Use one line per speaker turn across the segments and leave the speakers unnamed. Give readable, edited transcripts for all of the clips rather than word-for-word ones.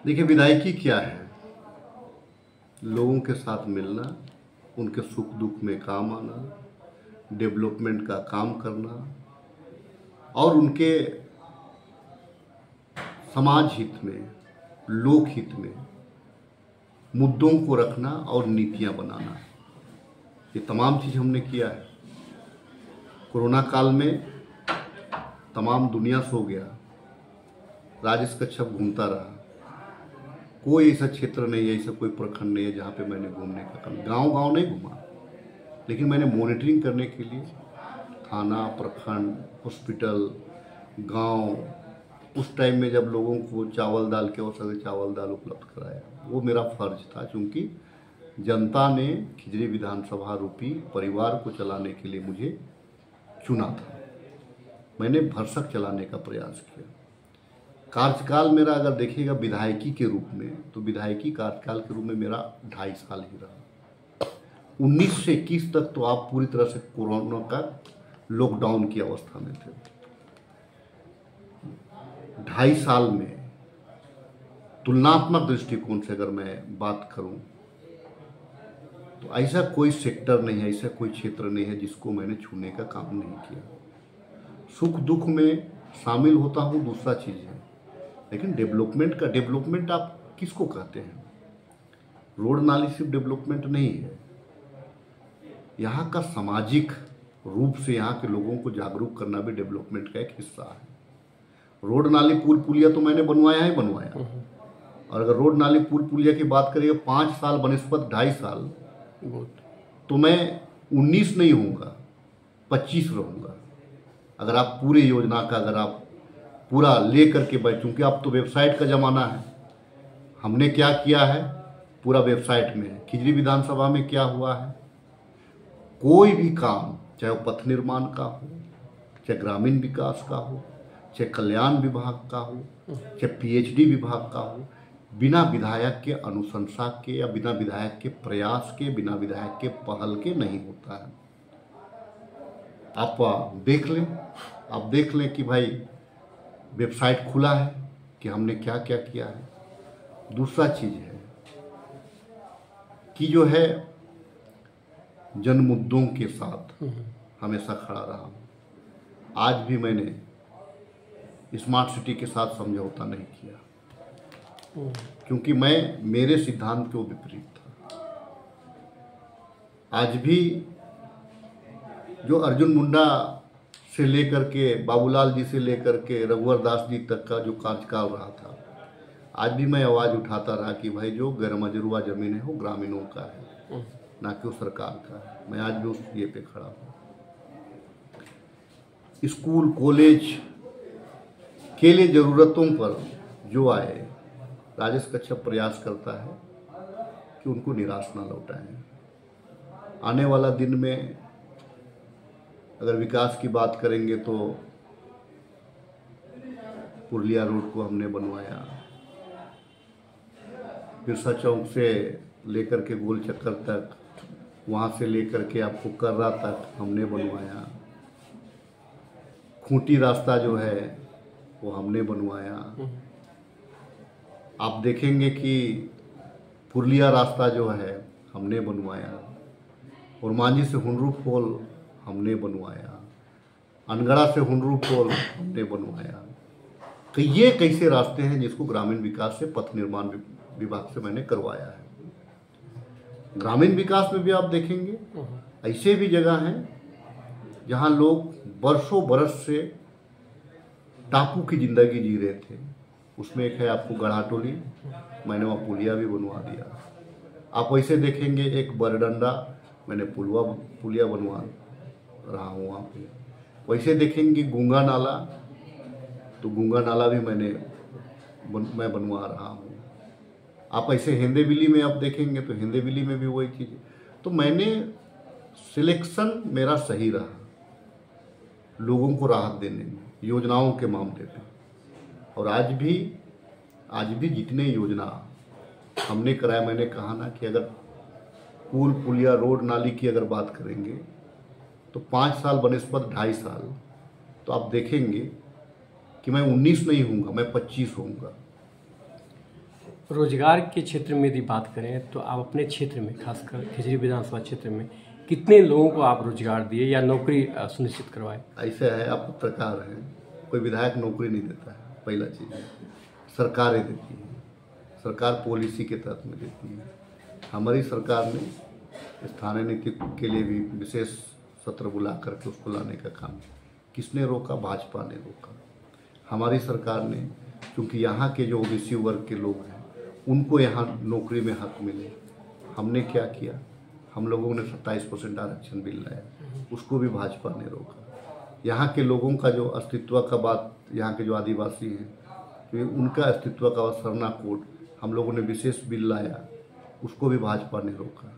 देखिए, विधायकी क्या है? लोगों के साथ मिलना, उनके सुख दुख में काम आना, डेवलपमेंट का काम करना और उनके समाज हित में, लोक हित में मुद्दों को रखना और नीतियां बनाना। ये तमाम चीज़ हमने किया है। कोरोना काल में तमाम दुनिया सो गया, राजेश कच्छप घूमता रहा। कोई ऐसा क्षेत्र नहीं है, ऐसा कोई प्रखंड नहीं है जहाँ पे मैंने घूमने का काम, गांव नहीं घूमा, लेकिन मैंने मॉनिटरिंग करने के लिए थाना, प्रखंड, हॉस्पिटल, गांव, उस टाइम में जब लोगों को चावल दाल के अवसर से चावल दाल उपलब्ध कराया, वो मेरा फर्ज था। क्योंकि जनता ने खिजरी विधानसभा रूपी परिवार को चलाने के लिए मुझे चुना था। मैंने भरसक चलाने का प्रयास किया। कार्यकाल मेरा अगर देखिएगा विधायकी के रूप में, तो विधायकी कार्यकाल के रूप में मेरा 2.5 साल ही रहा। 19 से 21 तक तो आप पूरी तरह से कोरोना का लॉकडाउन की अवस्था में थे। 2.5 साल में तुलनात्मक दृष्टिकोण से अगर मैं बात करूं, तो ऐसा कोई सेक्टर नहीं है, ऐसा कोई क्षेत्र नहीं है जिसको मैंने छूने का काम नहीं किया। सुख दुख में शामिल होता हूं, दूसरा चीज़ है, लेकिन डेवलपमेंट आप किसको कहते हैं? रोड नाली सिर्फ डेवलपमेंट नहीं है, यहाँ का सामाजिक रूप से यहाँ के लोगों को जागरूक करना भी डेवलपमेंट का एक हिस्सा है। रोड नाली पुल पुलिया तो मैंने बनवाया ही बनवाया, और अगर रोड नाली पुल पुलिया की बात करिए 5 साल बनस्पत 2.5 साल, तो मैं 19 नहीं होऊंगा, 25 रहूँगा। अगर आप पूरी योजना का अगर आप पूरा ले करके बैठ, क्योंकि अब तो वेबसाइट का ज़माना है। हमने क्या किया है पूरा वेबसाइट में है। खिजरी विधानसभा में क्या हुआ है, कोई भी काम, चाहे वो पथ निर्माण का हो, चाहे ग्रामीण विकास का हो, चाहे कल्याण विभाग का हो, चाहे पीएचडी विभाग का हो, बिना विधायक के अनुशंसा के या बिना विधायक के प्रयास के, बिना विधायक के पहल के नहीं होता है। आप देख लें कि भाई वेबसाइट खुला है कि हमने क्या क्या किया है। दूसरा चीज़ है कि जो है जन मुद्दों के साथ हमेशा खड़ा रहा हूँ। आज भी मैंने स्मार्ट सिटी के साथ समझौता नहीं किया, क्योंकि मेरे सिद्धांत के विपरीत था। आज भी जो अर्जुन मुंडा से लेकर के, बाबूलाल जी से लेकर के रघुवर दास जी तक का जो कार्यकाल रहा था, आज भी मैं आवाज़ उठाता रहा कि भाई जो गैरमजरूआ ज़मीन है वो ग्रामीणों का है, ना कि वो सरकार का है। मैं आज भी उस ये पे खड़ा हूँ। स्कूल कॉलेज के लिए ज़रूरतों पर जो आए, राजेश कच्छप प्रयास करता है कि उनको निराश ना लौटाएं। आने वाला दिन में अगर विकास की बात करेंगे तो पुरलिया रोड को हमने बनवाया, बिरसा चौक से लेकर के गोल चक्कर तक, वहाँ से लेकर के आपको कर्रा तक हमने बनवाया। खूंटी रास्ता जो है वो हमने बनवाया। आप देखेंगे कि पुरलिया रास्ता जो है हमने बनवाया, और मांझी से हुनरू पोल हमने बनवाया, अनगढ़ा से हुनरू पोल हमने बनवाया। तो ये कैसे रास्ते हैं जिसको ग्रामीण विकास से, पथ निर्माण विभाग से मैंने करवाया है। ग्रामीण विकास में भी आप देखेंगे ऐसे भी जगह हैं जहां लोग बरसों बरस से टापू की जिंदगी जी रहे थे। उसमें एक है आपको गढ़ाटोली, मैंने वहाँ पुलिया भी बनवा दिया। आप वैसे देखेंगे एक बरडंडा, मैंने पुलिया बनवा रहा हूँ वहाँ पे। वैसे देखेंगे गूंगा नाला, तो गूंगा नाला भी मैं बनवा रहा हूँ। आप ऐसे हिंदेबिली में आप देखेंगे तो हिंदेबिली में भी वही चीज़ है। तो मैंने सिलेक्शन मेरा सही रहा लोगों को राहत देने में, योजनाओं के मामले में। और आज भी जितने योजना हमने कराया, मैंने कहा ना कि अगर पुल पुलिया रोड नाली की अगर बात करेंगे तो 5 साल बनस्पत 2.5 साल, तो आप देखेंगे कि मैं 19 नहीं होऊंगा, मैं 25 होऊंगा।
रोजगार के क्षेत्र में यदि बात करें तो आप अपने क्षेत्र में, खासकर खिजरी विधानसभा क्षेत्र में, कितने लोगों को आप रोजगार दिए या नौकरी सुनिश्चित करवाए?
ऐसा है, आप पत्रकार हैं, कोई विधायक नौकरी नहीं देता है। पहला चीज़ है, सरकारें देती हैं, सरकार पॉलिसी के तहत में देती है। हमारी सरकार ने स्थानीय नीति के लिए भी विशेष सत्र बुला करके उसको लाने का काम किया। किसने रोका? भाजपा ने रोका। हमारी सरकार ने, क्योंकि यहाँ के जो ओबीसी वर्ग के लोग हैं उनको यहाँ नौकरी में हक मिले, हमने क्या किया? हम लोगों ने 27% आरक्षण बिल लाया, उसको भी भाजपा ने रोका। यहाँ के लोगों का जो अस्तित्व का बात, यहाँ के जो आदिवासी हैं तो उनका अस्तित्व का सरना कोड हम लोगों ने विशेष बिल लाया, उसको भी भाजपा ने रोका।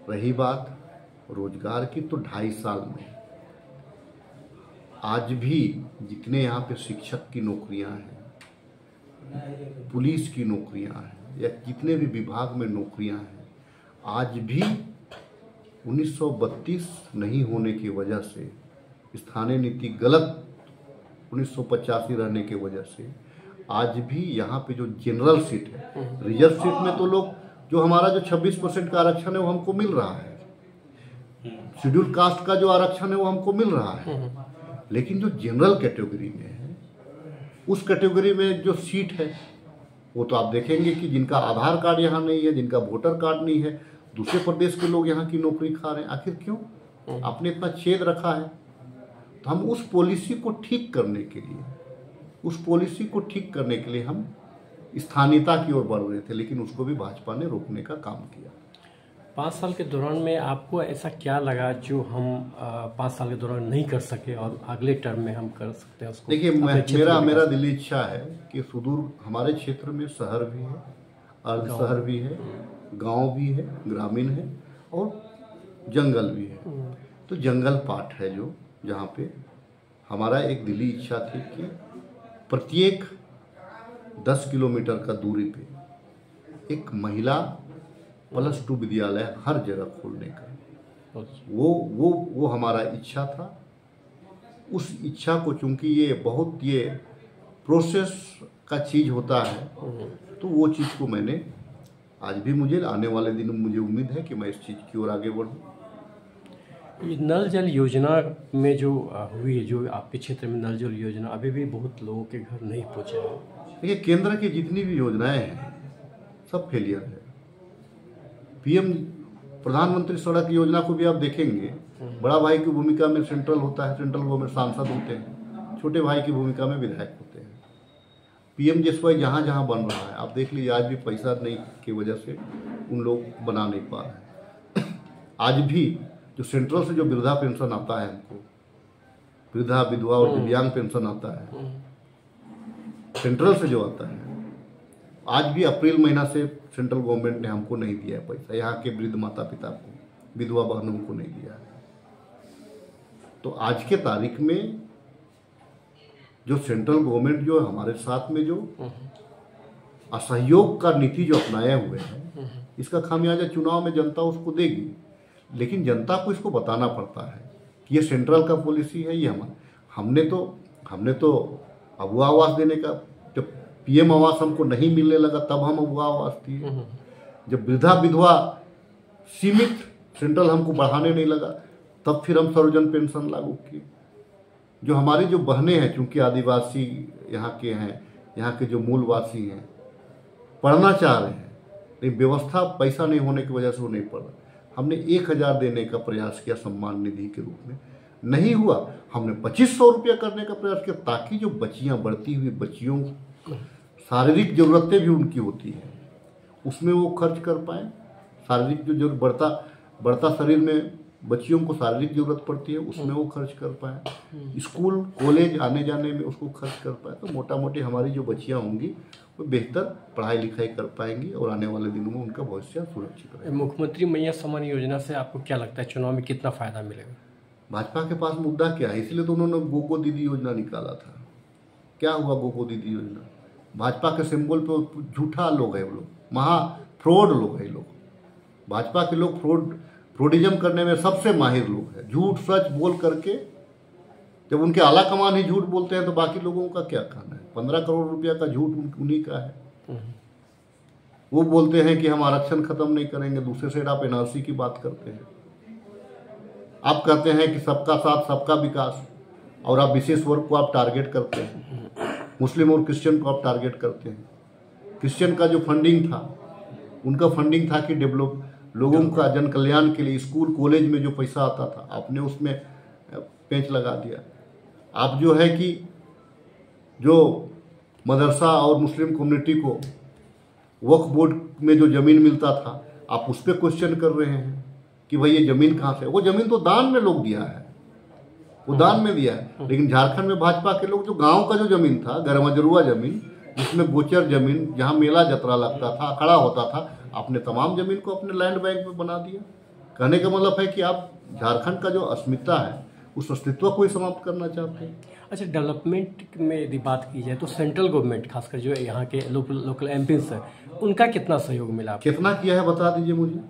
रही बात रोजगार की, तो 2.5 साल में आज भी जितने यहाँ पे शिक्षक की नौकरियाँ हैं, पुलिस की नौकरियाँ हैं, या जितने भी विभाग में नौकरियाँ हैं, आज भी 1932 नहीं होने की वजह से, स्थानीय नीति गलत 1985 रहने की वजह से आज भी यहाँ पे जो जनरल सीट है, रिजर्व सीट में तो लोग, जो हमारा जो 26% का आरक्षण है वो हमको मिल रहा है, शेड्यूल कास्ट का जो आरक्षण है वो हमको मिल रहा है, लेकिन जो जनरल कैटेगरी में है, उस कैटेगरी में जो सीट है वो तो आप देखेंगे कि जिनका आधार कार्ड यहाँ नहीं है, जिनका वोटर कार्ड नहीं है, दूसरे प्रदेश के लोग यहाँ की नौकरी खा रहे हैं। आखिर क्यों? आपने इतना छेद रखा है। तो हम उस पॉलिसी को ठीक करने के लिए हम स्थानीयता की ओर बढ़ रहे थे, लेकिन उसको भी भाजपा ने रोकने का काम किया।
5 साल के दौरान में आपको ऐसा क्या लगा जो हम 5 साल के दौरान नहीं कर सके और अगले टर्म में हम कर सकते हैं उसको?
देखिए, मेरा दिली इच्छा है कि सुदूर हमारे क्षेत्र में शहर भी है, अर्ध शहर भी है, गांव भी है, ग्रामीण है और जंगल भी है। तो जंगल पार्ट है जो, जहाँ पे हमारा एक दिली इच्छा थी कि प्रत्येक 10 किलोमीटर का दूरी पे एक महिला +2 विद्यालय हर जगह खोलने का, वो हमारा इच्छा था। उस इच्छा को, चूंकि ये बहुत प्रोसेस का चीज़ होता है, तो वो चीज़ को मैंने आज भी, मुझे आने वाले दिनों में मुझे उम्मीद है कि मैं इस चीज़ की ओर आगे बढ़ूँ।
ये नल जल योजना में जो हुई है, जो आपके क्षेत्र में नल जल योजना, अभी भी बहुत लोगों के घर नहीं पहुँचा है।
देखिए, केंद्र की जितनी भी योजनाएं हैं सब फेलियर है। पीएम प्रधानमंत्री सड़क योजना को भी आप देखेंगे, बड़ा भाई की भूमिका में सेंट्रल होता है, सेंट्रल गवर्नमेंट सांसद होते हैं, छोटे भाई की भूमिका में विधायक होते हैं। PMJSY जहाँ जहाँ बन रहा है, आप देख लीजिए, आज भी पैसा नहीं की वजह से उन लोग बना नहीं पा रहे हैं। आज भी जो सेंट्रल से जो वृद्धा पेंशन आता है हमको, वृद्धा, विधवा और दिव्यांग पेंशन आता है, सेंट्रल से जो आता है, आज भी अप्रैल महीना से सेंट्रल गवर्नमेंट ने हमको नहीं दिया है पैसा, यहाँ के वृद्ध माता पिता को, विधवा बहनों को नहीं दिया है। तो आज के तारीख में जो सेंट्रल गवर्नमेंट जो हमारे साथ में जो असहयोग का नीति जो अपनाए हुए हैं, इसका खामियाजा चुनाव में जनता उसको देगी। लेकिन जनता को इसको बताना पड़ता है कि ये सेंट्रल का पॉलिसी है, ये हमने तो अबुआ आवास देने का, जब PM आवास हमको नहीं मिलने लगा तब हम अबुआ आवास दिए। जब वृद्धा विधवा सीमित सेंट्रल हमको बढ़ाने नहीं लगा, तब फिर हम सर्वजन पेंशन लागू किए। जो हमारी जो बहनें हैं, चूंकि आदिवासी यहाँ के हैं, यहाँ के जो मूलवासी हैं, पढ़ना चाह रहे हैं, लेकिन व्यवस्था पैसा नहीं होने की वजह से वो नहीं पढ़ रहे। हमने 1000 देने का प्रयास किया सम्मान निधि के रूप में, नहीं हुआ, हमने 2500 रुपया करने का प्रयास किया, ताकि जो बच्चियाँ, बढ़ती हुई बच्चियों, शारीरिक ज़रूरतें भी उनकी होती हैं, उसमें वो खर्च कर पाएँ। शारीरिक जो जरूरत, बढ़ता शरीर में बच्चियों को शारीरिक ज़रूरत पड़ती है, उसमें वो खर्च कर पाएँ। स्कूल कॉलेज आने जाने में उसको खर्च कर पाए, तो मोटा मोटी हमारी जो बच्चियाँ होंगी वो बेहतर पढ़ाई लिखाई कर पाएंगी और आने वाले दिनों में उनका भविष्य सुरक्षित रहेगा।
मुख्यमंत्री मैया सम्मान योजना से आपको क्या लगता है चुनाव में कितना फायदा मिलेगा?
भाजपा के पास मुद्दा क्या है, इसलिए तो उन्होंने गोगो दीदी योजना निकाला था। क्या हुआ गोगो दीदी योजना? भाजपा के सिंबल पे झूठा लोग है, वो लोग महा फ्रॉड लोग है। लोग भाजपा के लोग फ्रॉडिज्म करने में सबसे माहिर लोग हैं। झूठ सच बोल करके, जब उनके आला कमान ही झूठ बोलते हैं तो बाकी लोगों का क्या कहना है? 15 करोड़ रुपया का झूठ उन्हीं का है। वो बोलते हैं कि हम आरक्षण खत्म नहीं करेंगे, दूसरे साइड आप एनआरसी की बात करते हैं। आप कहते हैं कि सबका साथ सबका विकास, और आप विशेष वर्ग को आप टारगेट करते हैं, मुस्लिम और क्रिश्चियन को आप टारगेट करते हैं। क्रिश्चियन का जो फंडिंग था, उनका फंडिंग था कि डेवलप लोगों का जन कल्याण के लिए, स्कूल कॉलेज में जो पैसा आता था आपने उसमें पेंच लगा दिया। आप जो है कि जो मदरसा और मुस्लिम कम्युनिटी को वक्फ बोर्ड में जो ज़मीन मिलता था, आप उस पर क्वेश्चन कर रहे हैं कि भाई ये ज़मीन कहाँ से? वो ज़मीन तो दान में लोग दिया है, वो दान में दिया है। लेकिन झारखंड में भाजपा के लोग जो गांव का जो ज़मीन था, गरमजरुआ ज़मीन, जिसमें गोचर ज़मीन, जहां मेला जतरा लगता था, अखाड़ा होता था, आपने तमाम ज़मीन को अपने लैंड बैंक में बना दिया। कहने का मतलब है कि आप झारखंड का जो अस्मिता है, उस अस्तित्व को ही समाप्त करना चाहते हैं।
अच्छा, डेवलपमेंट में यदि बात की जाए तो सेंट्रल गवर्नमेंट, खासकर जो यहाँ के लोकल एमपीज हैं, उनका कितना सहयोग मिला आपको?
कितना किया है बता दीजिए मुझे,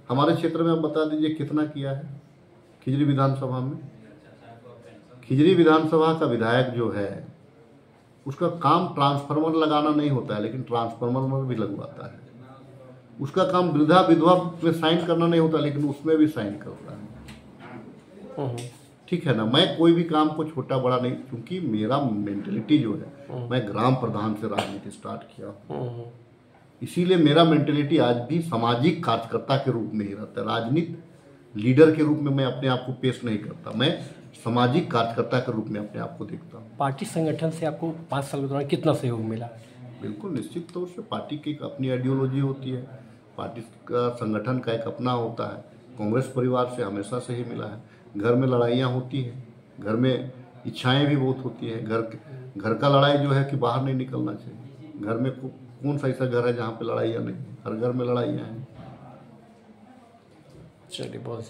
हमारे क्षेत्र में आप बता दीजिए कितना किया है खिजरी विधानसभा में। खिजरी विधानसभा का विधायक जो है, उसका काम ट्रांसफार्मर लगाना नहीं होता है, लेकिन ट्रांसफार्मर भी लगवाता है। उसका काम वृद्धा विधवा में साइन करना नहीं होता, लेकिन उसमें भी साइन करता है। ठीक है ना, मैं कोई भी काम को छोटा बड़ा नहीं, क्योंकि मेरा मेंटेलिटी जो है, मैं ग्राम प्रधान से राजनीति स्टार्ट किया, इसीलिए मेरा मेंटेलिटी आज भी सामाजिक कार्यकर्ता के रूप में ही रहता है। राजनीति लीडर के रूप में मैं अपने आप को पेश नहीं करता, मैं सामाजिक कार्यकर्ता के रूप में अपने आप को देखता हूँ।
पार्टी संगठन से आपको 5 साल के दौरान कितना सहयोग मिला?
बिल्कुल निश्चित तौर से पार्टी की एक अपनी आइडियोलॉजी होती है, पार्टी का संगठन का एक अपना होता है। कांग्रेस परिवार से हमेशा से ही मिला है। घर में लड़ाइयाँ होती हैं, घर में इच्छाएं भी बहुत होती हैं। घर का लड़ाई जो है कि बाहर नहीं निकलना चाहिए। घर में कौन सा ऐसा घर है जहाँ पे लड़ाइयाँ नहीं है? हर घर में लड़ाइयाँ हैं।
चलिए, बहुत